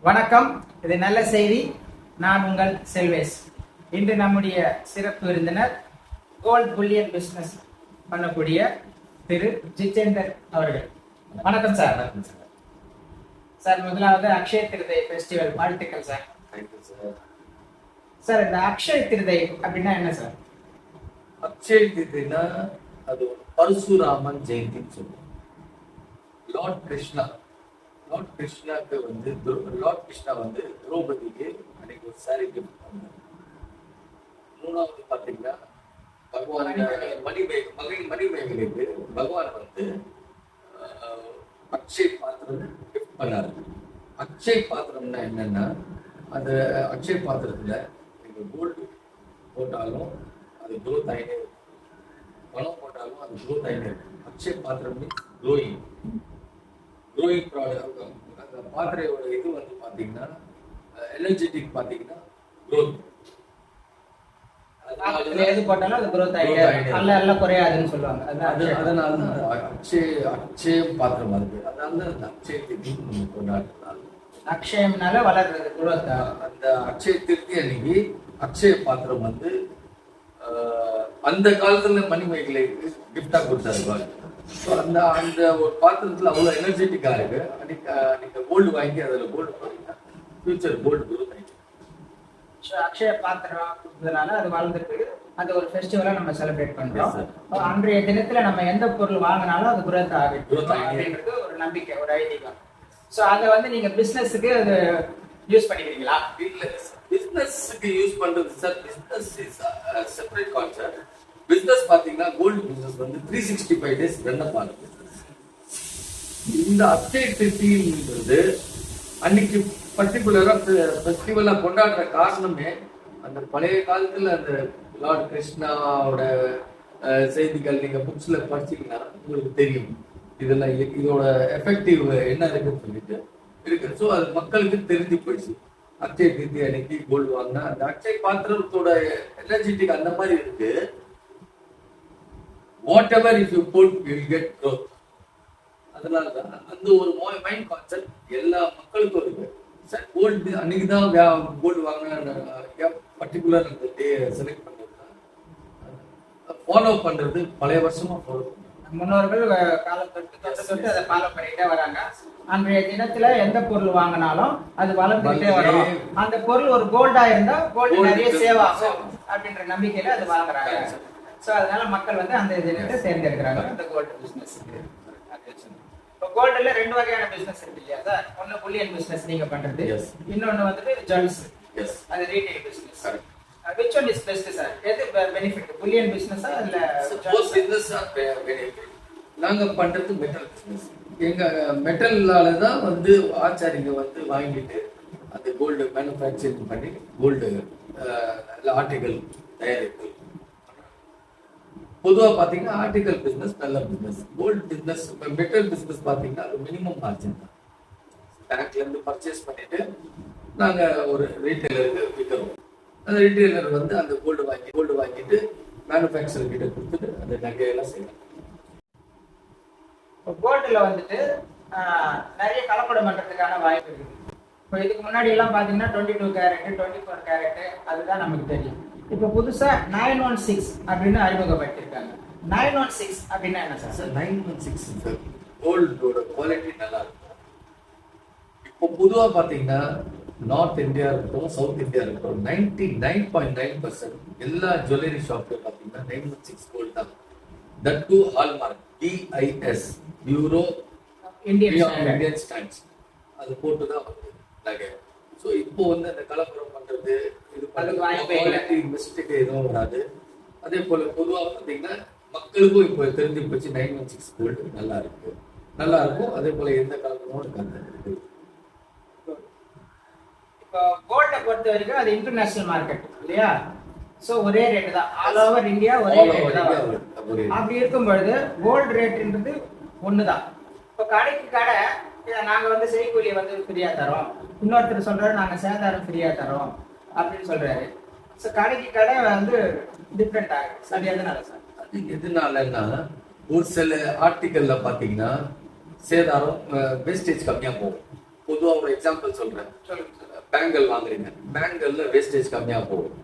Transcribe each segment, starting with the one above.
வணக்கம். இது நல்ல செய்தி. நான் உங்கள் செல்வேஸ். இன்று நம்முடைய சிறப்பு விருந்தினர் கோல்ட் புல்லியன் பிசினஸ் பண்ணக்கூடிய திரு ஜிதேந்தர் அவர்கள். வணக்கம் சார். சார், முதலாவது அக்ஷய திருதை ஃபெஸ்டிவல் வாழ்த்துக்கள் சார். சார், இந்த அக்ஷய திருதை அப்படின்னா என்ன சார்? அக்ஷய திருதைனா அது பரசுராமன் ஜெயந்தின்னு சொல்லுவோம். லார்ட் கிருஷ்ணாக்கு வந்து லார்ட் கிருஷ்ணா வந்து திரௌபதிக்கு அன்னைக்கு ஒரு சாரி கிஃப்ட் பண்ணார். மூணாவது பாத்தீங்கன்னா பகவான் மணிமேகலைக்கு பகவான் வந்து அக்ஷய் பாத்திரம் கிஃப்ட் பண்ணாரு. அக்ஷய் பாத்திரம்னா என்னன்னா, அந்த அக்ஷய் பாத்திரத்துல நீங்க கோல்டு போட்டாலும் அது க்ரோத் ஆகிட்டே இருக்கும், பணம் போட்டாலும் அது க்ரோத் ஆகிட்டே இருக்கும். அக்ஷய் பாத்திரம் மீன்ஸ் க்ரோயிங் ப்ராடக்ட். அந்த பாத்திரையோட இது வந்து பாத்தீங்கன்னா எனர்ஜெட்டிக், பாத்தீங்கன்னா க்ரோத். எது போட்டாலும் அது க்ரோத் ஆகிட்டே அல்ல குறையாதுன்னு சொல்லுவாங்க. அதனால தான் அக்ஷயம் பாத்திரம் அது. அதனால தான் அந்த அக்ஷய திருத்தி கொண்டாடுறாங்க. அக்ஷயம்னால வளர்றது க்ரோத். அந்த அக்ஷய திருத்தி அன்னைக்கு அக்ஷய பாத்திரம் வந்து அந்த காலத்துல மணிமேகலை கிஃப்டா கொடுத்தாரு. அந்த அந்த ஒரு பாத்திரத்துல அவ்வளவு எனர்ஜெட்டிக்கா இருக்கு. நீங்க கோல்டு வாங்கி அதுல கோல்டு போட்டீங்கன்னா ஃபியூச்சர் கோல்டு குரோத் ஆயிடுச்சு. அக்ஷய பாத்திரம் கொடுத்ததுனால அது வளர்ந்துருக்கு. அந்த ஒரு ஃபெஸ்டிவலா நம்ம செலிப்ரேட் பண்றோம். அன்றைய தினத்துல நம்ம எந்த பொருள் வாங்கினாலும் அது குரோத் ஆகிடும் அப்படின்றது ஒரு நம்பிக்கை, ஒரு ஐதீகம். ஸோ அதை வந்து நீங்க பிசினஸுக்கு அது யூஸ் பண்ணிக்கிறீங்களா? இல்ல, பிசினஸ்க்கு யூஸ் பண்றது sir. Business is separate concept. Business பாத்தீங்கன்னா கோல்டு பிசினஸ் வந்து 365 டேஸ் ரன் அப் ஆகுது. இந்த அக்ஷய திருத்தின்றது அன்னைக்கு பர்டிகுலரா ஃபெஸ்டிவலா கொண்டாடுற காரணமே, அந்த பழைய காலத்துல அந்த லார்ட் கிருஷ்ணாவோட செய்திகள் நீங்க புக்ஸ்ல படிச்சீங்கன்னா உங்களுக்கு தெரியும். இதெல்லாம் இதோட எஃபெக்டிவ் என்ன இருக்குன்னு சொல்லிட்டு இருக்கு. ஸோ அது மக்களுக்கு தெரிஞ்சு போயிடுச்சு. அக்ஷய திருத்தி அன்னைக்கு கோல்டு வாங்கினா அந்த அக்ஷய பாத்திரத்தோட எனர்ஜெட்டிக் அந்த மாதிரி இருக்கு. whatever if you put you will get growth. அதனால தான் அந்த ஒரு மைண்ட் கான்செப்ட் எல்லா மக்களுக்கும் இருக்கு. சார், கோல்டு அன்னைக்கு தான் கோல்டு வாங்கினா பர்டிகுலர் அந்த டே செலக்ட் பண்றது, ஃபாலோ பண்றது பழைய வருஷமா ஃபாலோ பண்றாங்க. முன்னோர்கள் காலத்தொட்டு அதை ஃபாலோ பண்ணிட்டே வராங்க. அன்றைய தினத்துல எந்த பொருள் வாங்கினாலும் அது வளர்ந்துட்டே வரும். அந்த பொருள் ஒரு கோல்டா இருந்தா கோல்டு நிறைய சேவ் ஆகும் அப்படின்ற நம்பிக்கையில அது வாங்குறாங்க. ஸோ அதனால மக்கள் வந்து அந்த தினத்தை தேர்ந்தெடுக்கிறாங்க அந்த கோல்டு பிசினஸ். இப்போ கோல்டுல ரெண்டு வகையான பிசினஸ் இருக்கு இல்லையா சார்? ஒன்னு புல்லியன் பிசினஸ் நீங்க பண்றது, இன்னொன்னு வந்துட்டு ஜுவல்ஸ், அது retail business. which one is best sir? எது பெனிஃபிட், புல்லியன் பிசினஸா இல்ல போத் பிசினஸ் ஆர் பெனிஃபிட்? நாங்க பண்றது மெட்டல் பிசினஸ். எங்க மெட்டல்லால தான் வந்து ஆச்சாரிங்க வந்து வாங்கிட்டு அந்த கோல்டு மேனுஃபேக்சரிங் பண்ணி கோல்டு ஆர்டிகல் தயாரிப்பு. பொதுவா பாத்தீங்கன்னா ஆர்டிகல் பிசினஸ் நல்ல business. Gold business, metal business பாத்தீங்கன்னா அது மினிமம் மார்ஜின் தான். பேங்க்ல இருந்து பர்ச்சேஸ் பண்ணிட்டு நாங்க ஒரு ரீட்டைலருக்கு விற்கிறோம். அந்த ரீட்டைலர் வந்து அந்த கோல்டு வாங்கிட்டு மேனுஃபேக்சர் கிட்ட கொடுத்துட்டு அந்த நகையெல்லாம் செய்யலாம். இப்போ கோல்டுல வந்துட்டு நிறைய கலப்படம் பண்றதுக்கான வாய்ப்பு இருக்கு. இப்போ இதுக்கு முன்னாடி எல்லாம் பாத்தீங்கன்னா 22 கேரட் 24 கேரட் அதுதான் நமக்கு தெரியும். இப்போ புதுசா 916 அப்படின்னு அறிமுகப்படுத்திருக்காங்க. 916 அப்படின்னா என்ன சார்? 916 கோல்டோட குவாலிட்டி நல்லா இருக்கும். இப்போ பொதுவா பாத்தீங்கன்னா நார்த் இந்தியா இருக்கட்டும், சவுத் இந்தியா இருக்கட்டும், 99.9% எல்லா ஜுவல்லரி ஷாப்ல பாத்தீங்கன்னா 916 கோல்டு தான். That to hallmark BIS bureau Indian stands அது போட்டு தான் வந்து நகை. ஸோ இப்போ வந்து அந்த கலப்படம் பண்றது இது குவாலிட்டி மிஸ்டேக் எதுவும் வராது. அதே போல பொதுவாக பார்த்தீங்கன்னா மக்களுக்கும் இப்போ தெரிஞ்சு போச்சு 916 கோல்டு நல்லா இருக்கும். அதே போல எந்த கலப்படமும் இருக்காது. இப்போ கோல்டை பொறுத்த வரைக்கும் அது இன்டர்நேஷனல் மார்க்கெட் இல்லையா? ஸோ ஒரே ரேட்டு தான், ஆல் ஓவர் இந்தியா ஒரே ரேட் தான். அப்படி இருக்கும் பொழுது கோல்டு ரேட்ன்றது ஒண்ணுதான். இப்போ கடைக்கு கடை நாங்க வந்து செய்கூலியை வந்து ஃப்ரீயா தரோம், இன்னொருத்தர் சொல்றாரு நாங்க சேதாரம் ஃப்ரீயா தரோம் அப்படின்னு சொல்றாரு. ஸோ கடைக்கு கடை வந்து டிஃப்ரெண்ட் ஆகும். அது எதனால சார்? அது எதனாலன்னா ஒரு சில ஆர்டிக்கல்ல பாத்தீங்கன்னா சேதாரம் வேஸ்டேஜ் கம்மியா போகும். பொதுவா ஒரு எக்ஸாம்பிள் சொல்றேன். சொல்லுங்க. பேங்கல் வாங்குறீங்க, பேங்கல்ல வேஸ்டேஜ் கம்மியா போகும்.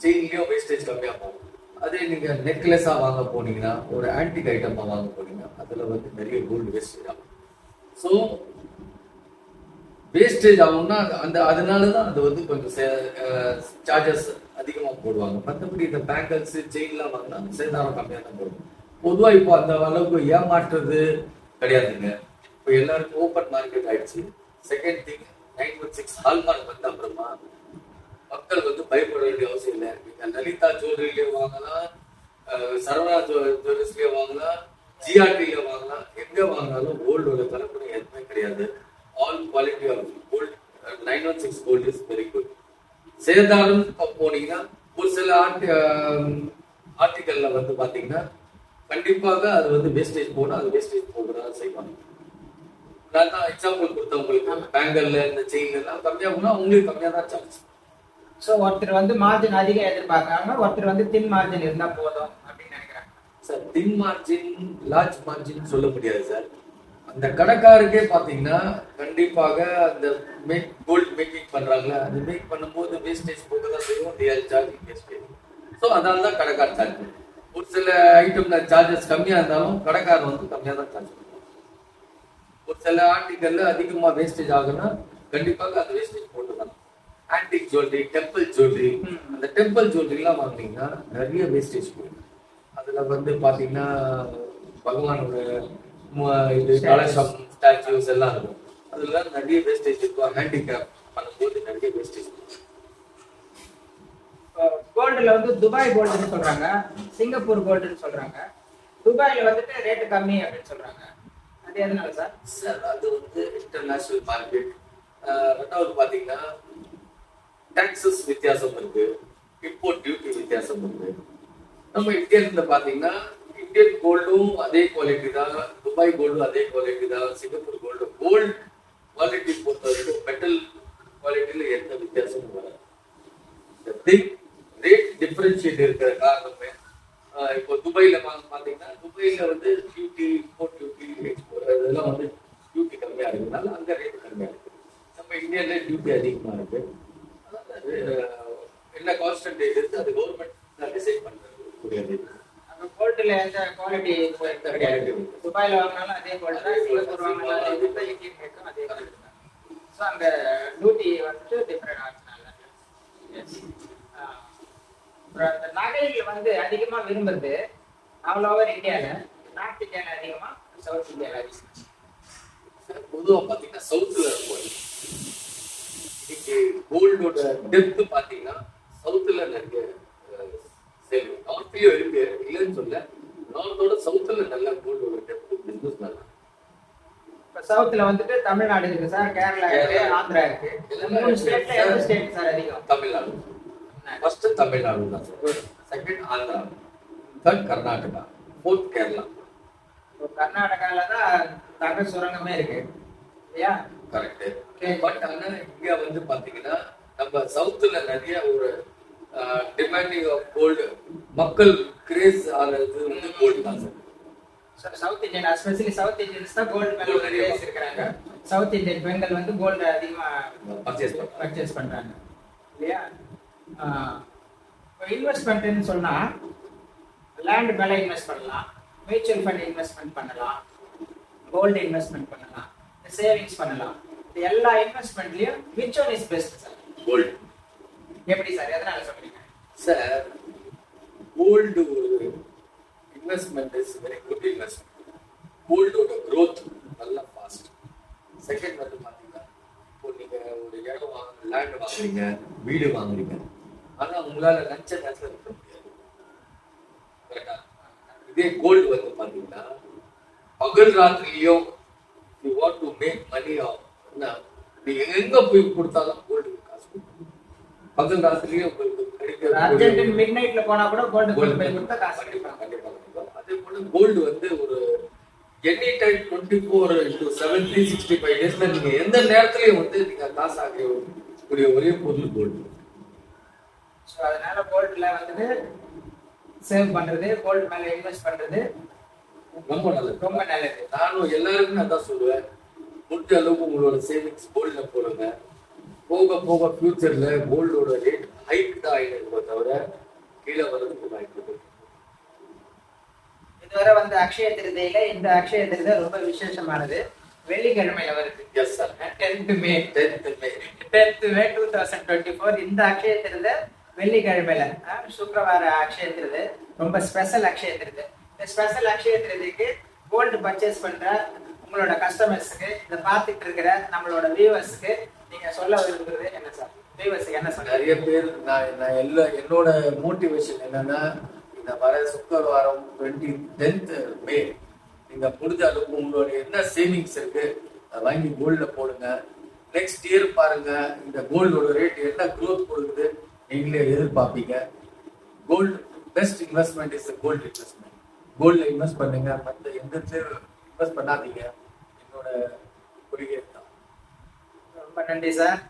செயின்லயும் வேஸ்டேஜ் கம்மியா போகும். அதே நீங்க நெக்லஸா வாங்க போனீங்கன்னா, ஒரு ஆன்டிக் ஐட்டமா வாங்க போனீங்கன்னா, அதுல வந்து நிறைய கோல்டு வேஸ்டேஜ் ஆகும். ஸோ வேஸ்டேஜ் ஆகும்னா அதனாலதான் அது வந்து கொஞ்சம் சார்ஜஸ் அதிகமா போடுவாங்க. மற்றபடி இந்த பேங்கல்ஸ் செயின்லாம் வாங்கினா சேதாரம் கம்மியா தான் போடும். பொதுவா இப்போ அந்த அளவுக்கு ஏமாற்றுறது கிடையாதுங்க. இப்போ எல்லாருக்கும் ஓப்பன் மார்க்கெட் ஆயிடுச்சு. செகண்ட் திங் 916 ஹால்மார்க் வந்த அப்புறமா மக்கள் வந்து பயப்பட வேண்டிய அவசியம் இல்லை. நீங்க லலிதா ஜுவல்லரியிலே வாங்கலாம், சரவணா ஜுவல்லர்ஸ்லயே வாங்கலாம், ஜிஆர்டில வாங்கலாம், எங்க வாங்கினாலும் கோல்டோட கலப்படம் எதுவுமே கிடையாது. All quality of gold 916 gold is very good. சேதாரம் போனீங்கன்னா ஒரு சில ஆர்டிகல்ல வந்து பாத்தீங்கன்னா கண்டிப்பாக அது வந்து வேஸ்டேஜ் போனா அது வேஸ்டேஜ் போகிறதா செய்வாங்க. நான் தான் எக்ஸாம்பிள் கொடுத்தேன் உங்களுக்கு. பேங்கல்ல இந்த செயின் எல்லாம் கம்மியா போனா உங்களுக்கு கம்மியா தான் சார்ஜ். ஸோ ஒருத்தர் வந்து மார்ஜின் அதிகம் எதிர்பார்க்கறாங்க, ஒருத்தர் வந்து தின் மார்ஜின் இருந்தா போதும் அப்படின்னு நினைக்கிறாங்க. சார் தின் மார்ஜின் லார்ஜ் மார்ஜின் சொல்ல முடியாது சார். அந்த கடைக்காரருக்கே பாத்தீங்கன்னா கண்டிப்பாக அந்த கோல்ட் மேக்கிங் பண்றாங்களா, அது மேக் பண்ணும்போது வேஸ்டேஜ் போக தான் செய்யும். Charging wastage. ஸோ அதனால தான் கடைக்காரர் சார்ஜ் பண்ணுவோம். ஒரு சில ஐட்டம்ல சார்ஜஸ் கம்மியா இருந்தாலும் கடைக்காரர் வந்து கம்மியா தான் சார்ஜ் பண்ணுவாங்க. ஒரு சில ஆர்டிகல்ல அதிகமா வேஸ்டேஜ் ஆகுனா கண்டிப்பாக அந்த வேஸ்டேஜ் போட்டுதான். ஆன்டிக் ஜுவல்லரி, டெம்பிள் ஜுவல்லரி, அந்த டெம்பிள் ஜுவல்லரி எல்லாம் வாங்கினீங்கன்னா நிறைய வேஸ்டேஜ் போகும். அதுல வந்து பாத்தீங்கன்னா பகவானோட இது கலசம், ஸ்டாச்சுஸ் எல்லாம் இருக்கும். அதுல நிறைய வேஸ்டேஜ் இருக்கும். ஹேண்டிகிராஃப்ட் பண்ணும்போது நிறைய வேஸ்டேஜ் இருக்கும். கோல்டுல வந்து துபாய் கோல்டுன்னு சொல்றாங்க, சிங்கப்பூர் கோல்டுன்னு சொல்றாங்க. துபாயில வந்துட்டு ரேட் கம்மி அப்படின்னு சொல்றாங்க. அது எதனால சார்? சார் அது வந்து இன்டர்நேஷனல் மார்க்கெட். ரெண்டாவது பாத்தீங்கன்னா டாக்ஸஸ் வித்தியாசம் இருக்கு, இம்போர்ட் டியூட்டி வித்தியாசம் இருக்கு. நம்ம இந்தியன்ல பாத்தீங்கன்னா இந்தியன் கோல்டும் அதே குவாலிட்டி தான், துபாய் கோல்டும் அதே குவாலிட்டி தான், சிங்கப்பூர் கோல்டு குவாலிட்டி பொறுத்த வரைக்கும் மெட்டல் குவாலிட்டியில எந்த வித்தியாசமும் வராது. ரேட் டிஃபரன்ஷியேட் இருக்கிற காரணமே இப்போ துபாயில பாத்தீங்கன்னா துபாயில வந்து டியூட்டி, இம்போர்ட் டியூட்டி, எக்ஸ்போர்ட் இதெல்லாம் வந்து டியூட்டி கம்மியா இருக்குனால அங்க ரேட் கம்மியா இருக்கு. நம்ம இந்தியால டியூட்டி அதிகமா இருக்கு. என்ன கான்ஸ்டன்ட் ரேட் இருக்கு அது கவர்மெண்ட் டிசைட் பண்றது. கோல்டுல எந்த குவாலிட்டி கிடையாது. துபாயில வாங்கினாலும் அதே கோல்டு தான், சிங்கப்பூர் வாங்கினாலும் அதே கோல்டு தான், இந்தியன் ரேட்டும் அதே கோல்டு தான். ஸோ அந்த டியூட்டி வந்துட்டு டிஃப்ரெண்ட் ஆகுதுனால. அந்த நகைகள் வந்து அதிகமா விரும்புறது ஆல் ஓவர் இந்தியால, நார்த் இந்தியால அதிகமா, சவுத் இந்தியால அதிகமா. பொதுவா பாத்தீங்கன்னா சவுத்ல இருக்கும். இன்னைக்கு கோல்டோட டெப்த் பாத்தீங்கன்னா சவுத்ல நிறைய சேல். நார்த்லயும் இருக்கு, இல்லைன்னு சொல்ல. நார்த்தோட சவுத்ல நல்ல கோல்டோட டெப்த் பிசினஸ் நல்லா. இப்ப சவுத்ல வந்துட்டு தமிழ்நாடு இருக்கு சார், கேரளா இருக்கு, ஆந்திரா இருக்கு. இந்த மூணு ஸ்டேட்ல எந்த ஸ்டேட் சார் அதிகம்? தமிழ்நாடு. ஃபர்ஸ்ட் தமிழ்நாடு தான் sir, second Andhra, third Karnataka, fourth Kerala. கர்நாடகால தான் தங்க சுரங்கமே இருக்கு இல்லையா? கரெக்ட். பட் ஆனா இங்க வந்து பாத்தீங்கன்னா நம்ம சவுத்ல நிறைய ஒரு டிமாண்டிங் ஆஃப் கோல்டு, மக்கள் கிரேஸ் ஆனது வந்து கோல்டு தான் sir. South Indian, especially south Indians தான் கோல்டு மேல ஒரு கிரேஸ் இருக்காங்க. சவுத் இந்தியன் பெண்கள் வந்து கோல்டு அதிகமா பர்ச்சேஸ் பண்றாங்க இல்லையா? இன்வெஸ்ட்மெண்ட்னு சொன்னா லேண்ட் மேல இன்வெஸ்ட் பண்ணலாம், மியூச்சுவல் ஃபண்ட் இன்வெஸ்ட்மெண்ட் பண்ணலாம், கோல்டு இன்வெஸ்ட்மெண்ட் பண்ணலாம், சேவிங்ஸ் பண்ணலாம். இது எல்லா இன்வெஸ்ட்மெண்ட்லயும் which one is best sir? Gold. எப்படி சார், எதனால சொல்றீங்க சார்? கோல்டு ஒரு investment is very good investment. கோல்டோட growth நல்லா ஃபாஸ்ட். செகண்ட் வந்து பாத்தீங்கன்னா இப்போ நீங்க ஒரு இடம் லேண்ட் வாங்குறீங்க, வீடு வாங்குறீங்க, ஆனா உங்களால லஞ்ச நேரத்துல இருக்க முடியாது. கரெக்டா? இதே கோல்டு வந்து பாத்தீங்கன்னா பகல் ராத்திரியும் you want to make money off, நீங்க எங்க போய் கொடுத்தாலும் கோல்டு காசு கொடுக்கும். பகல் ராத்திரியும் உங்களுக்கு அர்ஜென்ட் மிட் நைட்ல போனா கூட கோல்டு போய் கொடுத்தா காசு கிடைக்கும். கண்டிப்பா. அதே போல கோல்டு வந்து ஒரு எனி டைம் 24/7 365 டேஸ்ல நீங்க எந்த நேரத்திலயும் வந்து நீங்க காசு ஆகக்கூடிய ஒரே பொருள் கோல்டு. ஸோ அதனால கோல்டுல வந்துட்டு சேவ் பண்றது, கோல்டு மேல இன்வெஸ்ட் பண்றது ரொம்ப நல்லது. ரொம்ப நல்லது. நானும் எல்லாருக்குமே அதான் சொல்லுவேன். முடிஞ்ச அளவுக்கு உங்களோட சேவிங்ஸ் கோல்ட்ல போடுங்க. போக போக ஃபியூச்சர்ல கோல்டோட ரேட் ஹைக் தான் ஆகிடுமே தவிர கீழே வர்றதுக்கு வாய்ப்பு இருக்கு. இதுவரை வந்து அக்ஷய திருதியில இந்த அக்ஷய திருதி ரொம்ப விசேஷமானது. வெள்ளிக்கிழமையில வருது. Yes sir. 10th மே 10th May 2024 இந்த அக்ஷய திருதி வெள்ளிக்கிழமையில சுக்கிரவார அக்ஷய திருதி ரொம்ப ஸ்பெஷல் அக்ஷய திருதி. இந்த ஸ்பெஷல் அக்ஷய திருதிக்கு கோல்டு பர்ச்சேஸ் பண்ற உங்களோட கஸ்டமர்ஸ்க்கு, இதை பார்த்துட்டு இருக்கிற நம்மளோட வியூவர்ஸ்க்கு நீங்க சொல்ல விரும்புறது என்ன சார்? வியூவர்ஸ்க்கு என்ன சொல்ல? நிறைய பேர் நான் என்னோட மோட்டிவேஷன் என்னன்னா, இந்த வர சுக்கிரவாரம் 10th May நீங்க முடிஞ்ச அளவுக்கு உங்களோட என்ன சேவிங்ஸ் இருக்கு அதை வாங்கி கோல்ட்ல போடுங்க. நெக்ஸ்ட் இயர் பாருங்க இந்த கோல்டோட ரேட் என்ன growth கொடுக்குது நீங்களே எதிர்பார்ப்பீங்க. Gold best investment is gold investment. கோல்ட்ல இன்வெஸ்ட் பண்ணுங்க, மற்ற எந்த இன்வெஸ்ட் பண்ணாதீங்க. என்னோட கொள்கை தான். ரொம்ப நன்றி சார்.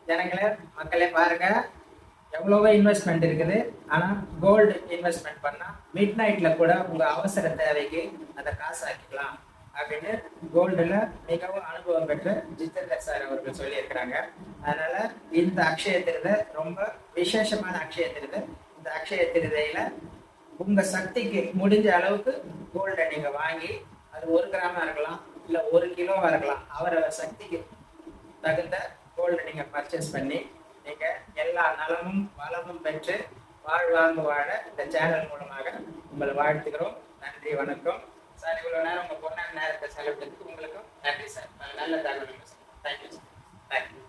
ஜனங்களே, மக்களே பாருங்க, எவ்வளவோ இன்வெஸ்ட்மெண்ட் இருக்குது. ஆனா கோல்டு இன்வெஸ்ட்மெண்ட் பண்ணா மிட் நைட்ல கூட உங்க அவசர தேவைக்கு அதை காசாக்கிக்கலாம் அப்படின்னு கோல்டுல மிகவும் அனுபவம் பெற்ற ஜிதேந்தர் சார் அவர்கள் சொல்லியிருக்கிறாங்க. அதனால இந்த அக்ஷய திருதை ரொம்ப விசேஷமான அக்ஷய திருதை. இந்த அக்ஷய திருதையில உங்க சக்திக்கு முடிஞ்ச அளவுக்கு கோல்டை நீங்க வாங்கி, அது 1 கிராமா இருக்கலாம், இல்ல 1 கிலோவா இருக்கலாம், அவரோட சக்திக்கு தகுந்த கோல்டை நீங்க பர்ச்சேஸ் பண்ணி நீங்க எல்லா நலமும் வளமும் பெற்று வாழ்வாங்கு வாழ இந்த சேனல் மூலமாக உங்களை வாழ்த்துக்கிறோம். நன்றி, வணக்கம் சார். இவ்வளவு நேரம் உங்க பொண்ணான நேரத்தை செலவிட்டதுக்கு உங்களுக்கும் நன்றி சார். நல்ல தகவல். Thank you sir. தேங்க்யூ.